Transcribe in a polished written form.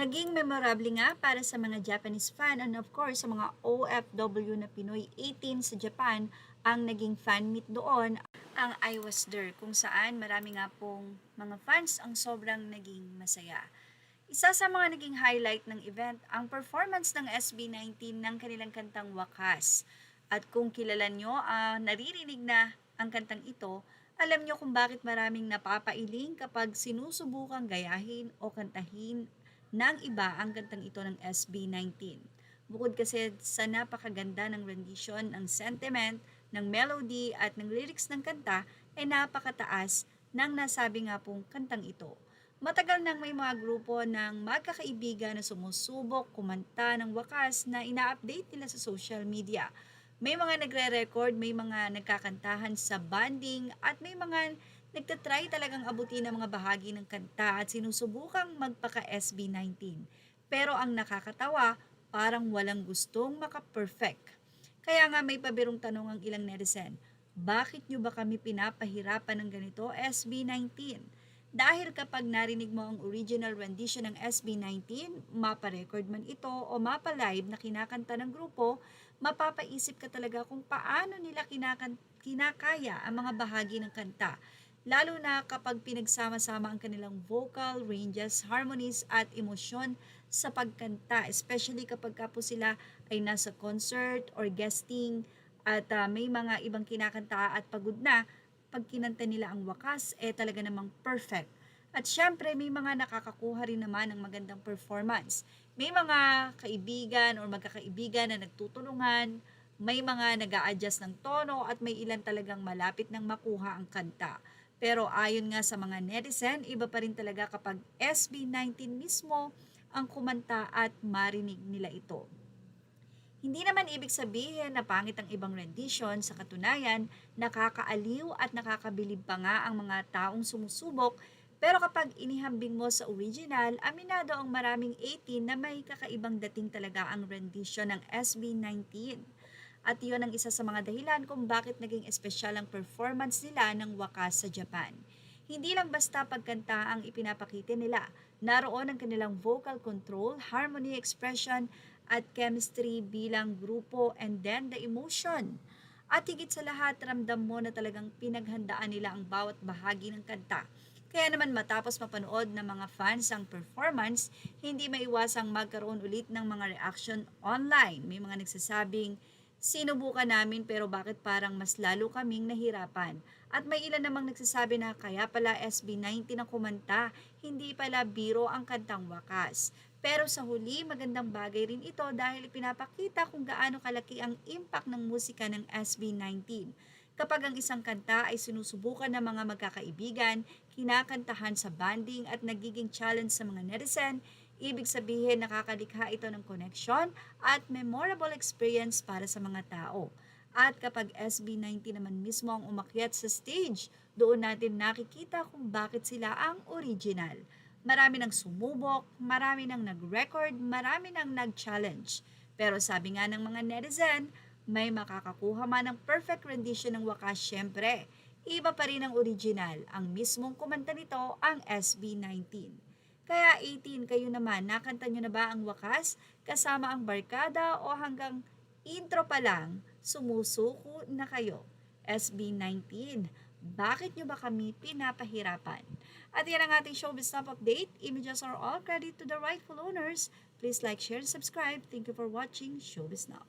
Naging memorable nga para sa mga Japanese fan and of course sa mga OFW na Pinoy 18 sa Japan ang naging fan meet doon, ang I Was There, kung saan marami nga pong mga fans ang sobrang naging masaya. Isa sa mga naging highlight ng event ang performance ng SB19 ng kanilang kantang Wakas. At kung kilala nyo, naririnig na ang kantang ito, alam nyo kung bakit maraming napapailing kapag sinusubukang gayahin o kantahin ng iba ang kantang ito ng SB19. Bukod kasi sa napakaganda ng rendition, ng sentiment, ng melody at ng lyrics ng kanta ay napakataas ng nasabi nga pong kantang ito. Matagal nang may mga grupo ng magkakaibigan na sumusubok kumanta ng wakas na ina-update nila sa social media. May mga nagre-record, may mga nagkakantahan sa banding at may mga nagtatry talagang abutin ang mga bahagi ng kanta at sinusubukang magpaka-SB19. Pero ang nakakatawa, parang walang gustong maka-perfect. Kaya nga may pabirong tanong ang ilang netizen, bakit nyo ba kami pinapahirapan ng ganito SB19? Dahil kapag narinig mo ang original rendition ng SB19, mapa-record man ito o mapa-live na kinakanta ng grupo, mapapaisip ka talaga kung paano nila kinakaya ang mga bahagi ng kanta. Lalo na kapag pinagsama-sama ang kanilang vocal, ranges, harmonies at emosyon sa pagkanta. Especially kapag po sila ay nasa concert or guesting at may mga ibang kinakanta at pagod na, pag kinanta nila ang wakas, talaga namang perfect. At syempre, may mga nakakakuha rin naman ng magandang performance. May mga kaibigan or magkakaibigan na nagtutulungan, may mga nag adjust ng tono at may ilan talagang malapit ng makuha ang kanta. Pero ayon nga sa mga netizen, iba pa rin talaga kapag SB19 mismo ang kumanta at marinig nila ito. Hindi naman ibig sabihin na pangit ang ibang rendition, sa katunayan, nakakaaliw at nakakabilib pa nga ang mga taong sumusubok, pero kapag inihambing mo sa original, aminado ang maraming 18 na may kakaibang dating talaga ang rendition ng SB19. At iyon ang isa sa mga dahilan kung bakit naging espesyal ang performance nila ng wakas sa Japan. Hindi lang basta pagkanta ang ipinapakita nila, naroon ang kanilang vocal control, harmony expression, at chemistry bilang grupo and then the emotion. At higit sa lahat, ramdam mo na talagang pinaghandaan nila ang bawat bahagi ng kanta. Kaya naman matapos mapanood ng mga fans ang performance, hindi maiwasang magkaroon ulit ng mga reaction online. May mga nagsasabing, sinubukan namin pero bakit parang mas lalo kaming nahirapan. At may ilan namang nagsasabi na kaya pala SB19 ang kumanta, hindi pala biro ang kantang wakas. Pero sa huli, magandang bagay rin ito dahil pinapakita kung gaano kalaki ang impact ng musika ng SB19. Kapag ang isang kanta ay sinusubukan ng mga magkakaibigan, kinakantahan sa banding at nagiging challenge sa mga netizen, ibig sabihin nakakalikha ito ng connection at memorable experience para sa mga tao. At kapag SB19 naman mismo ang umakyat sa stage, doon natin nakikita kung bakit sila ang original. Marami nang sumubok, marami nang nag-record, marami nang nag-challenge. Pero sabi nga ng mga netizen, may makakakuha man ng perfect rendition ng wakas syempre. Iba pa rin ang original, ang mismong kumanta nito ang SB19. Kaya 18, kayo naman, nakanta nyo na ba ang wakas kasama ang barkada o hanggang intro pa lang, sumusuko na kayo? SB19, bakit nyo ba kami pinapahirapan? At yan ang ating Showbiz Snap Update. Images are all credit to the rightful owners. Please like, share, and subscribe. Thank you for watching Showbiz Snap.